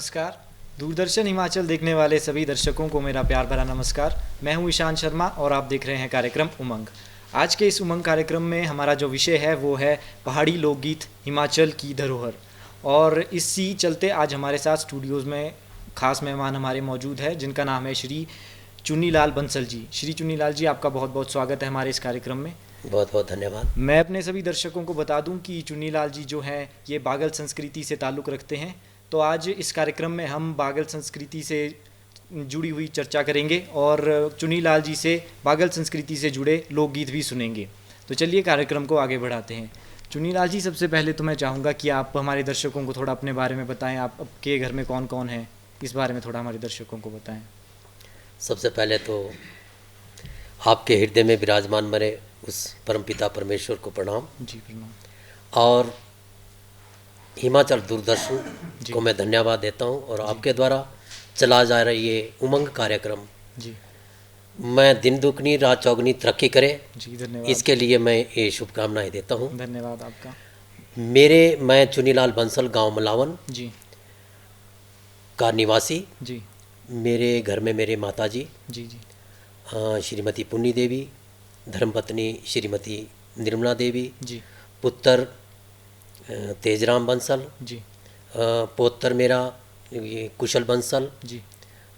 नमस्कार। दूरदर्शन हिमाचल देखने वाले सभी दर्शकों को मेरा प्यार भरा नमस्कार। मैं हूं ईशान शर्मा और आप देख रहे हैं कार्यक्रम उमंग। आज के इस उमंग कार्यक्रम में हमारा जो विषय है वो है पहाड़ी लोकगीत हिमाचल की धरोहर। और इसी चलते आज हमारे साथ स्टूडियोज़ में खास मेहमान हमारे मौजूद हैं जिनका नाम है श्री चुन्नीलाल बंसल जी। श्री चुन्नीलाल जी, आपका बहुत बहुत स्वागत है हमारे इस कार्यक्रम में। बहुत बहुत धन्यवाद। मैं अपने सभी दर्शकों को बता दूं कि चुन्नीलाल जी जो हैं ये बागल संस्कृति से ताल्लुक़ रखते हैं। तो आज इस कार्यक्रम में हम बागल संस्कृति से जुड़ी हुई चर्चा करेंगे और चुन्नीलाल जी से बागल संस्कृति से जुड़े लोकगीत भी सुनेंगे। तो चलिए कार्यक्रम को आगे बढ़ाते हैं। चुन्नीलाल जी, सबसे पहले तो मैं चाहूँगा कि आप हमारे दर्शकों को थोड़ा अपने बारे में बताएं। आपके घर में कौन कौन है, इस बारे में थोड़ा हमारे दर्शकों को बताएं। सबसे पहले तो आपके हृदय में विराजमान मरे उस परमपिता परमेश्वर को प्रणाम। जी प्रणाम। और हिमाचल दूरदर्शन को मैं धन्यवाद देता हूं और आपके द्वारा चला जा रहा ये उमंग कार्यक्रम जी, मैं दिन दुगनी रात चौगनी तरक्की करे, जी धन्यवाद। इसके लिए मैं ये शुभकामनाएं देता हूं। धन्यवाद आपका। मैं चुन्नीलाल बंसल गांव मलावन जी का निवासी। जी मेरे घर में मेरे माताजी जी जी श्रीमती पुन्नी देवी, धर्मपत्नी श्रीमती निर्मला देवी, जी पुत्र तेजराम बंसल, जी पौत्र मेरा ये कुशल बंसल जी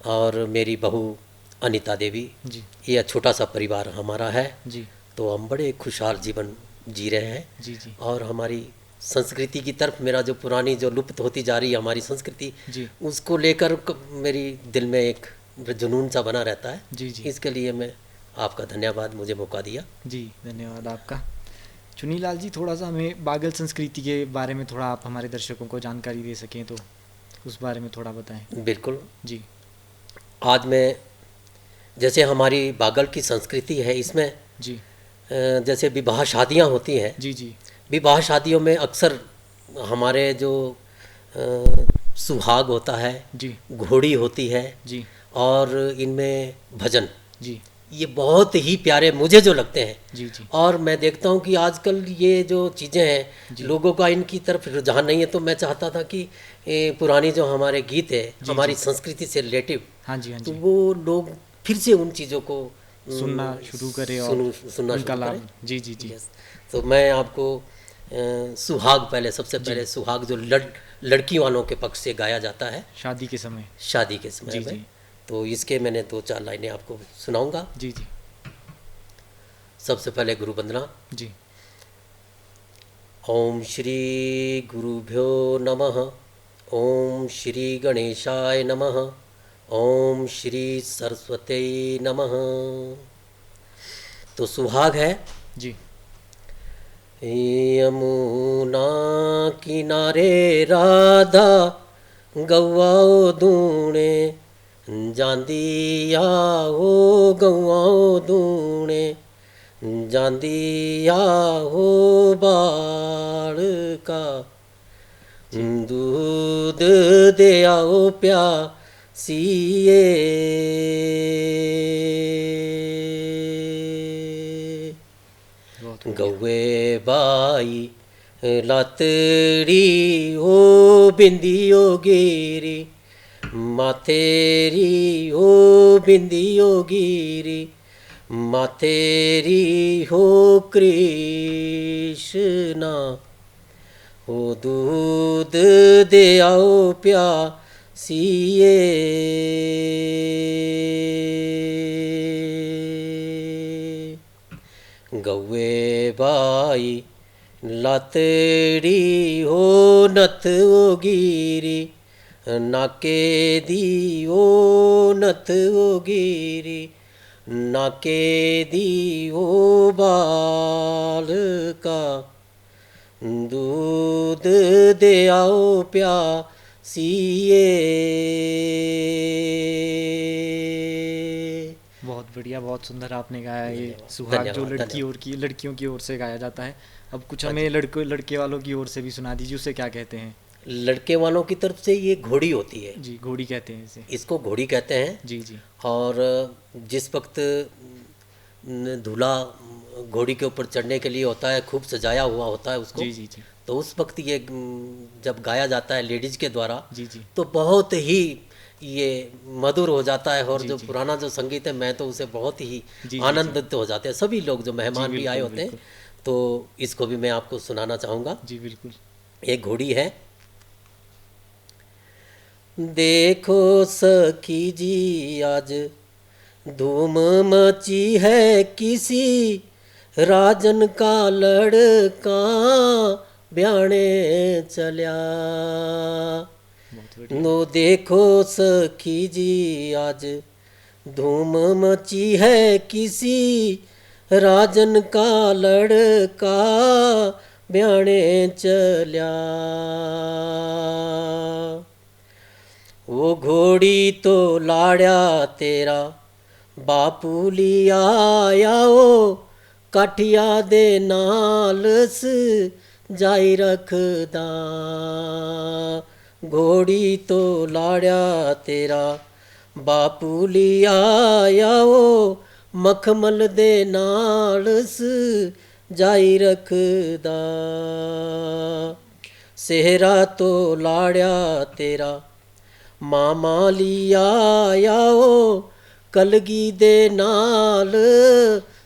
और मेरी बहू अनीता देवी। जी ये छोटा सा परिवार हमारा है। जी तो हम बड़े खुशहाल जीवन जी रहे हैं। जी जी और हमारी संस्कृति की तरफ मेरा जो पुरानी जो लुप्त होती जा रही है हमारी संस्कृति, जी उसको लेकर मेरी दिल में एक जुनून सा बना रहता है। जी जी इसके लिए मैं आपका धन्यवाद, मुझे मौका दिया। जी धन्यवाद आपका। चुन्नीलाल जी, थोड़ा सा हमें बागल संस्कृति के बारे में थोड़ा आप हमारे दर्शकों को जानकारी दे सकें तो उस बारे में थोड़ा बताएं। बिल्कुल। जी आज मैं जैसे हमारी बागल की संस्कृति है, इसमें जी जैसे विवाह शादियां होती हैं। जी जी विवाह शादियों में अक्सर हमारे जो सुहाग होता है, जी घोड़ी होती है जी और इनमें भजन, जी ये बहुत ही प्यारे मुझे जो लगते हैं। जी जी और मैं देखता हूँ कि आजकल ये जो चीज़ें हैं जी। लोगों का इनकी तरफ रुझान नहीं है। तो मैं चाहता था कि पुरानी जो हमारे गीत है जी, हमारी जी। संस्कृति से रिलेटिव, हाँ जी हाँ तो जी, वो लोग फिर से उन चीज़ों को सुनना शुरू करें और सुनना उनका शुरू लाभ। करें। जी जी जी यस। तो मैं आपको सुहाग, पहले सबसे जी। पहले सुहाग जो लड़की वालों के पक्ष से गाया जाता है शादी के समय। शादी के समय जी में, जी तो इसके मैंने 2-4 लाइनें आपको सुनाऊंगा। जी जी सबसे पहले गुरु वंदना। जी ओम श्री गुरुभ्यो नमः। ओम श्री गणेशाय नमः। ओम श्री सरस्वती नमः। तो सुहाग है। जी यमुना किनारे राधा गौआओ दूणे जांदी आओ गौआओ दूणे जांदी आओ बाल का दूध दे आओ प्यासिए बहुत बढ़िया। गौए बाई लातड़ी ओ बिंदियो गिरी माथेरी ओ बिंदियो गिरी माथेरी हो कृष्णा हो दूध दे आओ प्यासिए गौए बाई लातड़ी हो नथ ओ गिरी नाके दी ओ नथ ओ गिरी नाके दी ओ बाल का दूध दे आओ प्यासिए। बहुत बढ़िया, बहुत सुंदर आपने गाया। ये धन्यवाद, सुहाग जो धन्यवाद। लड़कियों की ओर से गाया जाता है। अब कुछ हाँ हमें लड़के वालों की ओर से भी सुना दीजिए, उसे क्या कहते हैं। लड़के वालों की तरफ से ये घोड़ी होती है, जी, घोड़ी कहते हैं इसे। इसको घोड़ी कहते हैं। जी जी और जिस वक्त दूल्हा घोड़ी के ऊपर चढ़ने के लिए होता है, खूब सजाया हुआ होता है उसको, जी जी जी तो उस वक्त ये जब गाया जाता है लेडीज के द्वारा जी जी तो बहुत ही ये मधुर हो जाता है। और जी, जो जी। पुराना जो संगीत है मैं तो उसे बहुत ही जी, जी, आनंदित हो जाते हैं सभी लोग जो मेहमान भी आए बिल्कुल, होते हैं। बिल्कुल। तो इसको भी मैं आपको सुनाना चाहूँगा। जी बिल्कुल। एक घोड़ी है। देखो सखी जी आज धूम मची है किसी राजन का लड़का ब्याणे चल्या। बहुत बढ़िया। नो देखो सखी जी आज धूम मची है किसी राजन का लड़का ब्याणे चल्या। वो घोड़ी तो लाड़ा तेरा बापू लिया आया ओ काठिया दे नाल जाई रखदा। घोड़ी तो लाड़ा तेरा बापू लिया आया ओ मखमल दे नाल जाई रखदा। सेहरा तो लाड़ा तेरा मामा लिया आया ओ कलगी दे नाल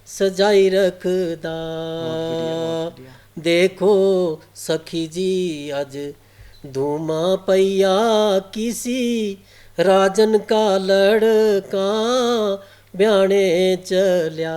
सजाई रखदा। बहुत बढ़िया। देखो सखी जी अज धूमा पैया किसी राजन का लड़का ब्याणे चल्या।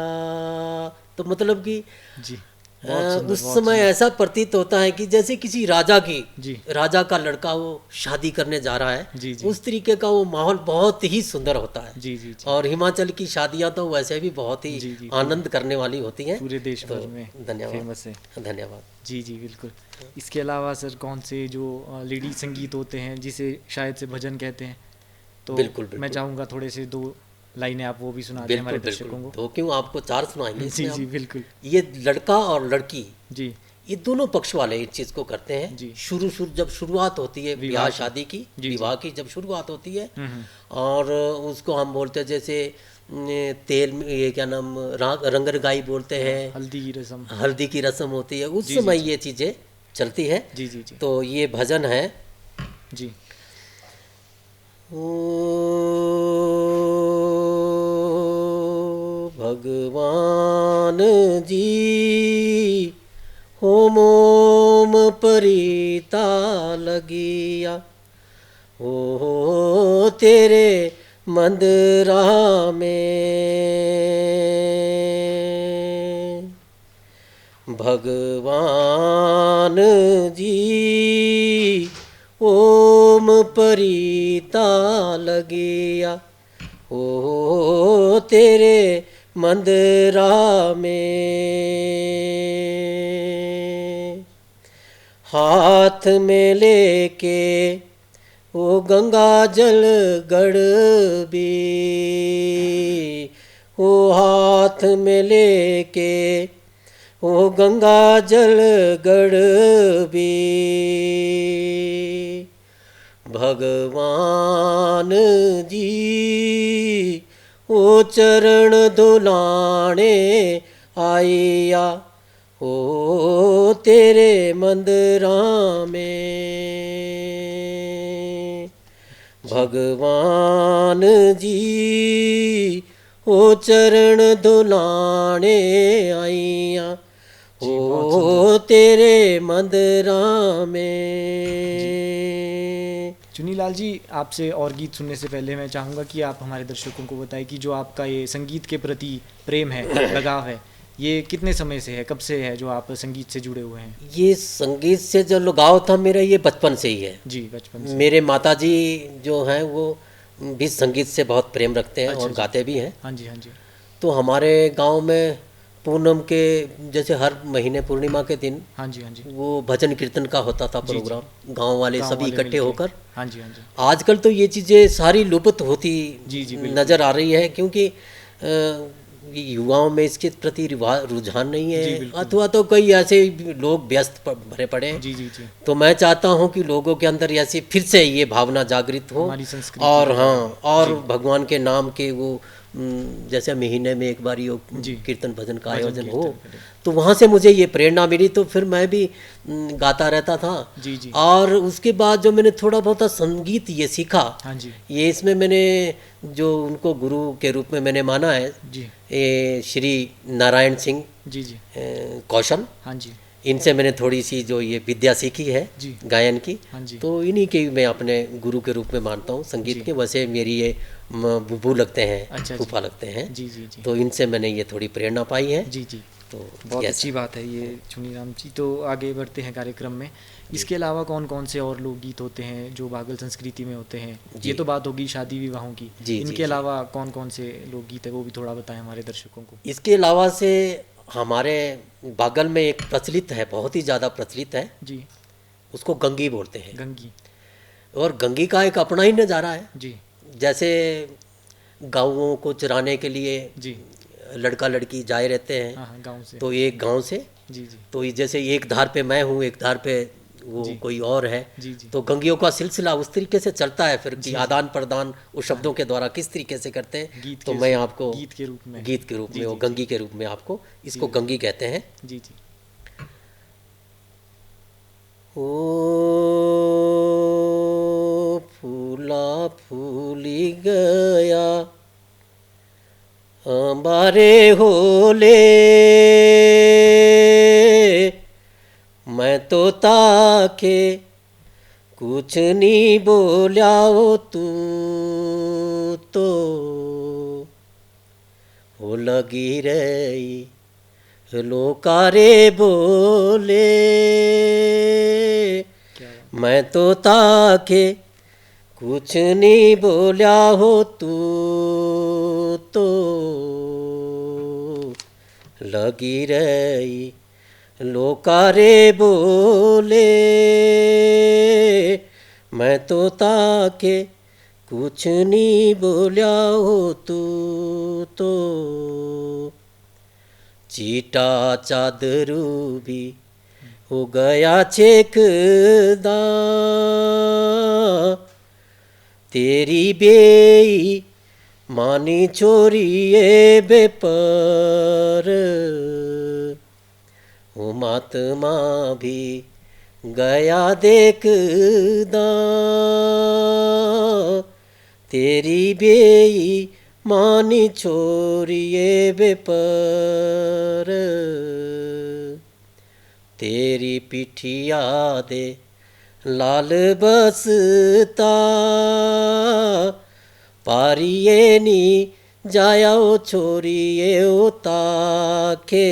तो मतलब कि जी बहुत सुंदर, उस बहुत समय सुंदर। ऐसा प्रतीत होता है कि जैसे किसी राजा की जी राजा का लड़का वो शादी करने जा रहा है। जी जी उस तरीके का वो माहौल बहुत ही सुंदर होता है। जी जी जी और हिमाचल की शादियां तो वैसे भी बहुत ही जी, जी, आनंद करने वाली होती हैं। पूरे देश तो भर में धन्यवाद। फेमस है। धन्यवाद। जी जी बिल्कुल। इसके अलावा सर कौन से जो लेडी संगीत होते हैं जिसे शायद से भजन कहते हैं, तो बिल्कुल, मैं बिल्कुल। चाहूँगा थोड़े से 2 लाइनें आप वो भी सुना दें हमारे बिल्कुल दर्शकों बिल्कुल। को। तो क्यों आपको 4 सुनाएंगे जी इसमें जी हम। बिल्कुल। ये लड़का और लड़की जी ये दोनों पक्ष वाले इस चीज़ को करते हैं। जी। शुरू जब शुरुआत होती है विवाह ब्याह की। शादी की, जी, जी। विवाह की जब शुरुआत होती है हम्म। और उसको हम बोलते हैं जैसे तेल में ये क्या नाम रंगरगाई बोलते हैं। हल्दी की रस्म। हल्दी की रस्म होती है उस जी, जी, समय जी। ये चीज़ें चलती है। जी जी जी तो ये भजन है। जी ओ भगवान जी हो मोम परिता लगिया ओ तेरे मंदिरा में। भगवान जी ओम परिता लगिया ओ तेरे मंदिरा में। हाथ में लेके ओ गंगा जल गड़बी ओ हाथ में लेके ओ गंगा जल गड़बी। भगवान जी ओ चरण धुलाने आइया ओ तेरे मंदिरा में। भगवान जी ओ चरण धुलाने आइया जी, बहुत ओ तेरे मंदिरा में। चुनीलाल जी, आपसे और गीत सुनने से पहले मैं चाहूँगा कि आप हमारे दर्शकों को बताएं कि जो आपका ये संगीत के प्रति प्रेम है, लगाव है, ये कितने समय से है, कब से है जो आप संगीत से जुड़े हुए हैं? ये संगीत से जो लगाव था मेरा ये बचपन से ही है। जी बचपन से। मेरे माताजी जो हैं वो भी संगीत से बहुत प्रेम रखते हैं अच्छा और जी। गाते भी हैं। हाँ जी हाँ जी। तो हमारे गांव में पूनम के जैसे हर महीने पूर्णिमा के दिन हाँ जी हाँ जी। वो भजन कीर्तन का होता था जी, जी। प्रोग्राम। गांव वाले गाँव सभी वाले इकट्ठे मिलके। होकर। हाँ जी हाँ जी। आजकल तो ये चीज़ें सारी लुप्त होती जी, जी, बिल्कुल। नज़र आ रही है क्योंकि ये युवाओं में इसके प्रति रुझान नहीं जी, है बिल्कुल। अथवा तो कई ऐसे लोग व्यस्त भरे पड़े हैं। जी जी जी। तो मैं चाहता हूं कि लोगों के अंदर ऐसी फिर से ये भावना जागृत हो हमारी संस्कृति और के हाँ बारे में। और जी। भगवान के नाम के वो जैसे महीने में एक बार ये जी। कीर्तन भजन का भजन आयोजन हो, कीर्तन करें। तो वहाँ से मुझे ये प्रेरणा मिली, तो फिर मैं भी गाता रहता था। जी जी। और उसके बाद जो मैंने थोड़ा बहुत संगीत ये सीखा, हाँ जी। ये इसमें मैंने जो उनको गुरु के रूप में मैंने माना है, जी ये श्री नारायण सिंह जी। जी कौशल, हाँ जी। इनसे मैंने थोड़ी सी जो ये विद्या सीखी है जी। गायन की, हाँ जी। तो इन्हीं के मैं अपने गुरु के रूप में मानता हूँ संगीत जी। के। वैसे मेरी ये बुबू लगते हैं, अच्छा जी। फूफा लगते हैं, जी जी जी। तो इनसे मैंने ये थोड़ी प्रेरणा पाई है। जी जी। तो बहुत yes, अच्छी बात है ये चुनीराम जी। तो आगे बढ़ते हैं कार्यक्रम में। इसके अलावा कौन कौन से और लोकगीत होते हैं जो बागल संस्कृति में होते हैं? जी। ये तो बात होगी शादी विवाहों की। जी, इनके जी। अलावा कौन कौन से लोकगीत है वो भी थोड़ा बताएं हमारे दर्शकों को। इसके अलावा से हमारे बागल में एक प्रचलित है, बहुत ही ज़्यादा प्रचलित है, जी। उसको गंगी बोलते हैं। गंगी। और गंगी का एक अपना ही नज़ारा है। जी जैसे गाँवों को चराने के लिए जी। लड़का लड़की जाए रहते हैं, हाँ हाँ, गाँव से। तो एक गांव से, जी जी। तो ये जैसे एक धार पे मैं हूँ, एक धार पे वो जी। कोई और है, जी जी। तो गंगियों का सिलसिला उस तरीके से चलता है फिर कि जी। आदान प्रदान उस शब्दों के द्वारा किस तरीके से करते हैं। गीत तो के मैं आपको गीत के रूप में। गीत के रूप जी, में, वो जी, गंगी के रूप में आपको इसको जी। गंगी कहते हैं। जी जी। ओ फूला फूली गया हमारे होले, मैं तो ताके कुछ नहीं बोल्या हो, तू तो हो लगी रही लोकारे बोले, क्या बात। मैं तो ताके कुछ नहीं बोल्या हो, तू तो लगी रही लोकारे बोले, मैं तो ताके कुछ नहीं बोल्या हो, तू तो चीटा चादरू भी हो गया छेकदा, तेरी बेई मानी चोरी ए बेपर, ओ महात्मा भी गया देखदा, तेरी बेई मानी छोरी ए बेपर, तेरी पिठिया दे लाल बसता, पारिये नी जाया ओ छोरिये ओ ताके,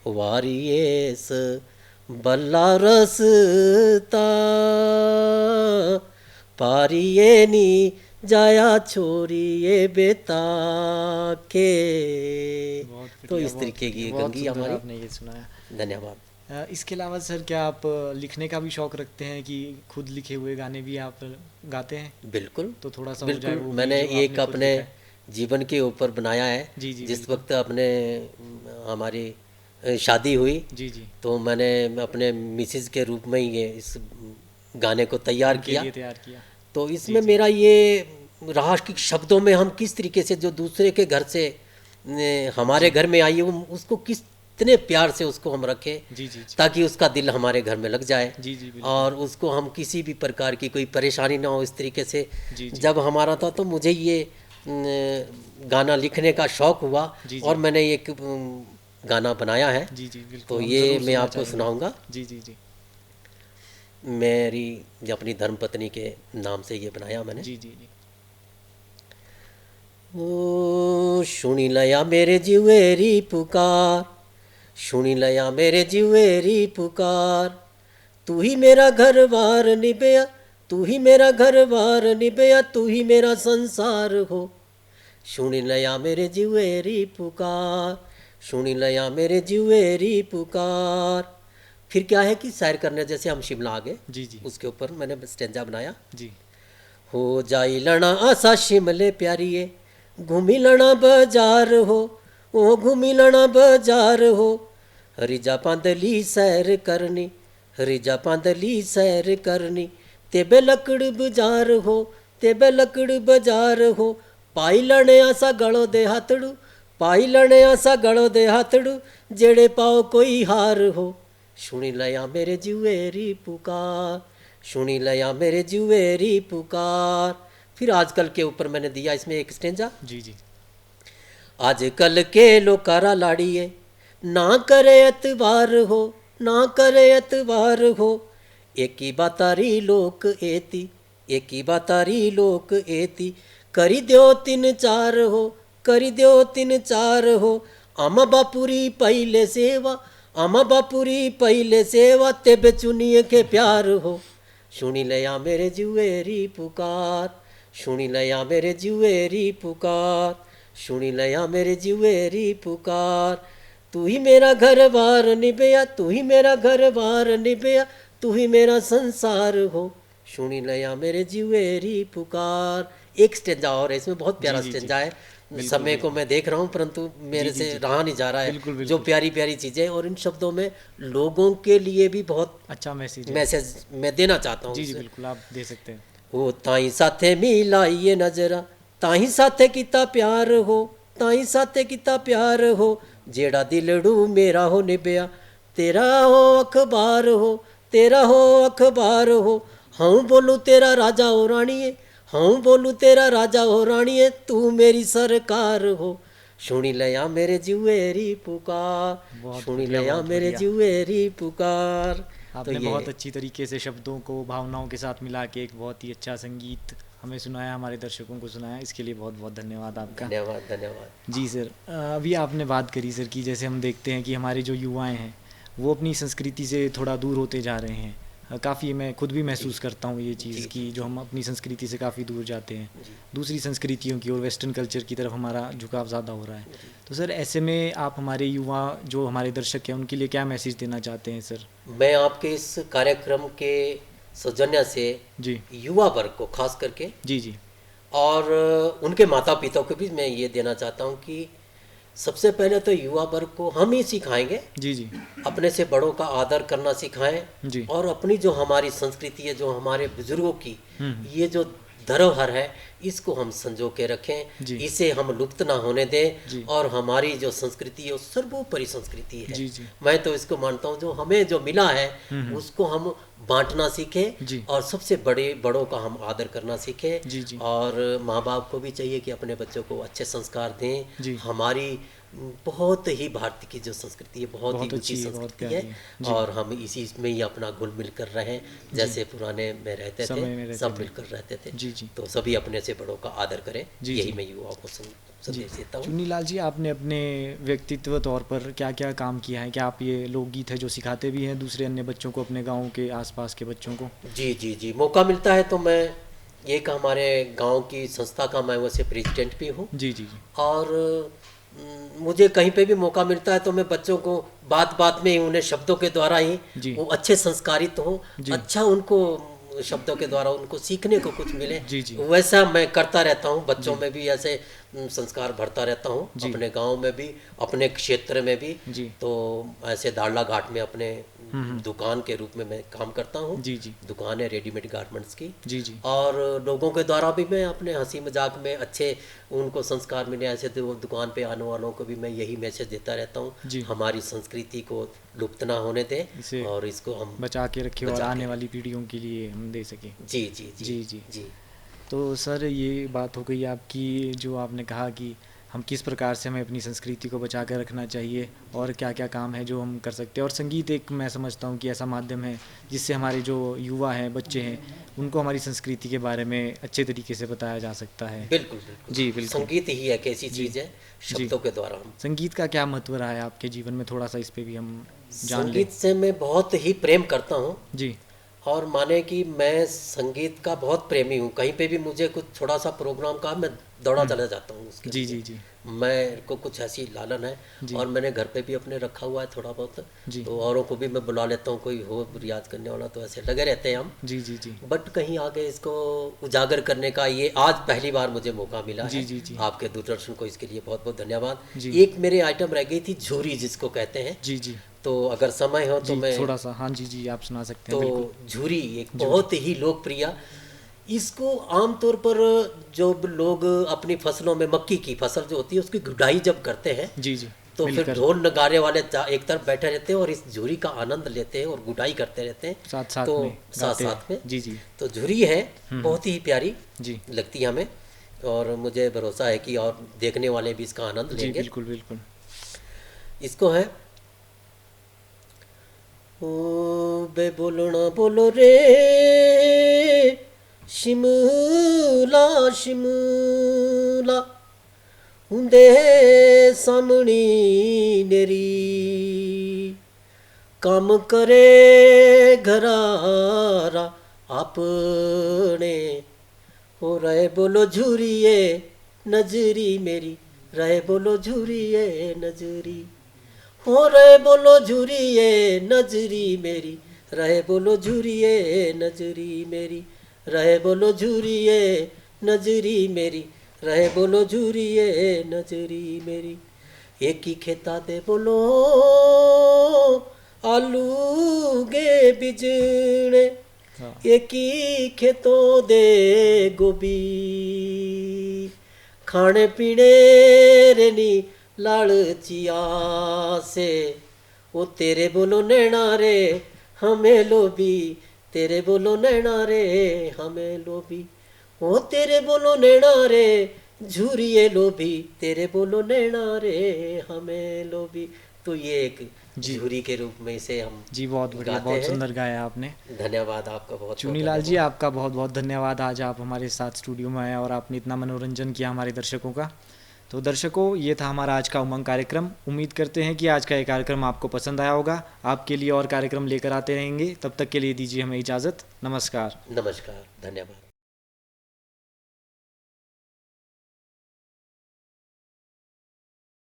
वारियेस बल्ला रसता, पारिये नी जाया छोरिये बेता के। बहुत तो बढ़िया, इस बहुत तरीके की बढ़िया, बहुत गंगी सुंदर हमारी। आपने ये सुनाया। धन्यवाद। इसके अलावा सर क्या आप लिखने का भी शौक रखते हैं कि खुद लिखे हुए गाने भी आप गाते हैं? बिल्कुल तो थोड़ा सा हो जाए बिल्कुल, वो भी मैंने जो एक आपने खुद अपने लिखा है। जीवन के ऊपर बनाया है। जी जी जिस बिल्कुल। वक्त अपने हमारी शादी हुई, जी जी। तो मैंने अपने मिसेज के रूप में ही ये इस गाने को तैयार उनके किया। लिए तैयार किया। तो इसमें जी। मेरा ये रहा कि शब्दों में हम किस तरीके से जो दूसरे के घर से हमारे घर में आई है, उसको कितने प्यार से उसको हम रखें, जी जी जी। ताकि उसका दिल हमारे घर में लग जाए, जी जी बिल्कुल। और उसको हम किसी भी प्रकार की कोई परेशानी ना हो, इस तरीके से। जी जी। जब हमारा था तो मुझे ये गाना लिखने का शौक हुआ, जी, जी। और मैंने एक गाना बनाया है। जी जी बिल्कुल। तो हम ये ज़रूर मैं सुनना आपको चाहेंगे। सुनाऊंगा। जी जी जी। मेरी अपनी धर्मपत्नी के नाम से ये बनाया मैंने। जी जी जी। ओ सुनी लया मेरे जीवेरी पुकार, सुनी लया मेरे जीवेरी पुकार, तू ही मेरा घर बार निभया, तू ही मेरा घर बार निभया, तू ही मेरा संसार हो, सुनी लया मेरे जीवेरी पुकार, सुनी लया मेरे जीवेरी पुकार। फिर क्या है कि सैर करने, जैसे हम शिमला आ गए, जी जी। उसके ऊपर मैंने स्टेंजा बनाया। जी। हो जाई लना आसा शिमले प्यारिए, घूमी लना बाजार हो, ओ घूमी लना बाजार हो, रिजा पांदली सैर करनी, रिजा पांदली सैर करनी, तेबे लकड़ बाजार हो, तेबे लकड़ बाजार हो, पाई लने आसा गलो दे हाथड़ू, पाई लने आसा गलो दे हाथड़ू, जेड़े पाओ कोई हार हो। सुनी लया मेरे जुएरी पुकार, सुनी लया मेरे जुएरी पुकार। फिर आजकल के ऊपर मैंने दिया इसमें एक स्टेंजा। जी जी। आजकल के लोकारा लाड़िए, ना करे एतबार हो, ना करे एतबार हो। एक ही बातारी लोक एती, एक ही बातारी लोक एती। करी दो तीन चार हो, करी दो तीन चार हो। आमा बापुरी पहले सेवा, आमा बापुरी पहले सेवा, तेबे चुनिए के प्यार हो। सुनी लया मेरे जुएरी पुकार, सुनी लया मेरे जुएरी पुकार, सुनी लया मेरे जुएरी पुकार। तू ही मेरा घर बार निभया, तू ही मेरा घर बार निभया, तू ही मेरा संसार हो। सुनी लया मेरे जुएरी पुकार। एक स्टेंजा और है इसमें, बहुत प्यारा स्टेंजा है। समय को मैं देख रहा हूँ परंतु मेरे से रहा नहीं जा रहा है। बिल्कुल, जो प्यारी प्यारी चीज़ें, और इन शब्दों में लोगों के लिए भी बहुत अच्छा मैसेज मैं देना चाहता हूँ। जी जी बिल्कुल, आप दे सकते हैं। ओ ताई साथे मिलाइए नजरा, ताई साथे किता प्यार हो, ताई साथे किता प्यार हो। जेड़ा दिलड़ू मेरा हो निभया, तेरा हो अखबार हो, तेरा हो अखबार हो। हाँ बोलू तेरा राजा हो रानीए, हाँ बोलू तेरा राजा हो रानीए, तू मेरी सरकार हो। सुनी लया मेरे जुएरी पुकार, सुनी लया मेरे जुएरी पुकार। आपने बहुत अच्छी तरीके से शब्दों को भावनाओं के साथ मिला के एक बहुत ही अच्छा संगीत हमें सुनाया, हमारे दर्शकों को सुनाया, इसके लिए बहुत बहुत धन्यवाद आपका। धन्यवाद धन्यवाद। जी सर, अभी आपने बात करी सर कि जैसे हम देखते हैं कि हमारे जो युवाएं हैं वो अपनी संस्कृति से थोड़ा दूर होते जा रहे हैं। काफ़ी मैं खुद भी महसूस करता हूँ ये चीज़ कि जो हम अपनी संस्कृति से काफ़ी दूर जाते हैं, दूसरी संस्कृतियों की और वेस्टर्न कल्चर की तरफ हमारा झुकाव ज़्यादा हो रहा है। तो सर ऐसे में आप हमारे युवा जो हमारे दर्शक हैं उनके लिए क्या मैसेज देना चाहते हैं सर? मैं आपके इस कार्यक्रम के सौजन्य से जी युवा वर्ग को खास करके जी जी और उनके माता पिता को भी मैं ये देना चाहता हूँ कि सबसे पहले तो युवा वर्ग को हम ही सिखाएंगे, जी जी, अपने से बड़ों का आदर करना सिखाएं जी। और अपनी जो हमारी संस्कृति है, जो हमारे बुजुर्गों की ये जो धरोहर है, इसको हम संजो के रखें, इसे हम लुप्त ना होने दें। और हमारी जो संस्कृति है वो सर्वोपरि संस्कृति है। जी, जी। मैं तो इसको मानता हूँ जो हमें जो मिला है उसको हम बांटना सीखें और सबसे बड़ों का हम आदर करना सीखें। जी, जी। और माँ बाप को भी चाहिए कि अपने बच्चों को अच्छे संस्कार दें। जी। हमारी बहुत ही भारत की जो संस्कृति है बहुत ही ऊंची संस्कृति है और हम इसी में ही अपना घुल मिल कर रहे, जैसे पुराने में रहते थे, सब मिलकर रहते थे। जी जी। तो सभी अपने से बड़ों का आदर करें, यही मैं युवाओं को संदेश देता हूँ। चुन्नीलाल जी, आपने अपने व्यक्तित्व तौर पर क्या क्या काम किया है? क्या आप ये लोकगीत है जो सिखाते भी हैं दूसरे अन्य बच्चों को, अपने गाँव के आसपास के बच्चों को? जी जी जी, मौका मिलता है तो मैं एक हमारे गांव की संस्था का मैं वैसे प्रेसिडेंट भी हूँ। जी जी जी। और मुझे कहीं पे भी मौका मिलता है तो मैं बच्चों को बात बात में ही उन्हें शब्दों के द्वारा ही वो अच्छे संस्कारित हों, अच्छा उनको शब्दों के द्वारा उनको सीखने को कुछ मिले, वैसा मैं करता रहता हूँ। बच्चों में भी ऐसे संस्कार भरता रहता हूँ, अपने गांव में भी, अपने क्षेत्र में भी। तो ऐसे दाड़ला घाट में अपने दुकान के रूप में मैं काम करता हूँ। दुकान है रेडीमेड गारमेंट्स की। और लोगों के द्वारा भी मैं अपने हंसी मजाक में अच्छे उनको संस्कार मिले, ऐसे तो दुकान पे आने वालों को भी मैं यही मैसेज देता रहता हूँ, हमारी संस्कृति को लुप्त ना होने दें और इसको हम बचा के रखें और आने वाली पीढ़ियों के लिए हम दे सकें। जी जी जी जी जी। तो सर ये बात हो गई आपकी, जो आपने कहा कि हम किस प्रकार से हमें अपनी संस्कृति को बचा कर रखना चाहिए और क्या क्या काम है जो हम कर सकते हैं। और संगीत एक मैं समझता हूँ कि ऐसा माध्यम है जिससे हमारे जो युवा हैं, बच्चे हैं, उनको हमारी संस्कृति के बारे में अच्छे तरीके से बताया जा सकता है। बिल्कुल बिल्कुल जी, बिल्कुल। संगीत ही एक ऐसी चीज़ है, शब्दों के द्वारा हम। संगीत का क्या महत्व रहा है आपके जीवन में, थोड़ा सा इस पर भी हम जान लें। संगीत से मैं बहुत ही प्रेम करता हूँ जी। और माने कि मैं संगीत का बहुत प्रेमी हूँ। कहीं पे भी मुझे कुछ थोड़ा सा प्रोग्राम का मैं दौड़ा चला जाता हूँ उसके। जी जी जी। मैं को कुछ ऐसी लालन है और मैंने घर पे भी अपने रखा हुआ है थोड़ा बहुत, तो औरों को भी मैं बुला लेता हूँ, कोई हो रियाज करने वाला तो ऐसे लगे रहते हैं हम। जी जी जी। बट कहीं आगे इसको उजागर करने का ये आज पहली बार मुझे मौका मिला है। जी जी। आपके दूरदर्शन को इसके लिए बहुत बहुत धन्यवाद। एक मेरे आइटम रह गई थी झूरी, जिसको कहते हैं। जी जी। तो अगर समय हो तो मैं थोड़ा सा, हाँ जी जी, आप सुना सकते हैं। तो झूरी एक बहुत ही लोकप्रिय, इसको आमतौर पर जो लोग अपनी फसलों में, मक्की की फसल जो होती है उसकी गुडाई जब करते हैं जी जी तो फिर ढोल नगारे वाले एक तरफ बैठे रहते हैं और इस झुरी का आनंद लेते हैं और गुडाई करते रहते हैं साथ साथ तो में साथ साथ में। जी जी तो झुरी है बहुत ही प्यारी जी लगती है हमें, और मुझे भरोसा है कि और देखने वाले भी इसका आनंद जी लेंगे। बिल्कुल बिल्कुल। इसको है ओ बे बोलना बोलो रे शिमला शिमला हुंदे सामनी नेरी काम करे घरारा आपने हो रहे बोलो झूरिए नजरी मेरी, रहे बोलो झूरिए नजरी, हो रहे बोलो झूरिए नजरी मेरी, रहे बोलो झूरिए नजरी मेरी, रहे बोलो झूरिए नजरी मेरी, रहे बोलो झूरिए नजरी मेरी। एक ही खेता दे बोलो आलू गे बिजने, एक ही खेतों दे गोभी, खाने पीने रेनी लालचिया से, वो तेरे बोलो नैना रे हमें लोभी, तेरे बोलो नैना रे हमें लोभी, ओ तेरे बोलो नैना रे झूरिए लोभी, तेरे बोलो नैना रे हमें लोभी। तो ये एक झूरी के रूप में इसे हम जी बहुत बढ़िया, बहुत सुंदर गाया आपने। धन्यवाद आपका बहुत। चुनीलाल जी आपका बहुत बहुत धन्यवाद, आज आप हमारे साथ स्टूडियो में आए और आपने इतना मनोरंजन किया हमारे दर्शकों का। तो दर्शकों, ये था हमारा आज का उमंग कार्यक्रम। उम्मीद करते हैं कि आज का ये कार्यक्रम आपको पसंद आया होगा। आपके लिए और कार्यक्रम लेकर आते रहेंगे, तब तक के लिए दीजिए हमें इजाज़त। नमस्कार। नमस्कार, धन्यवाद।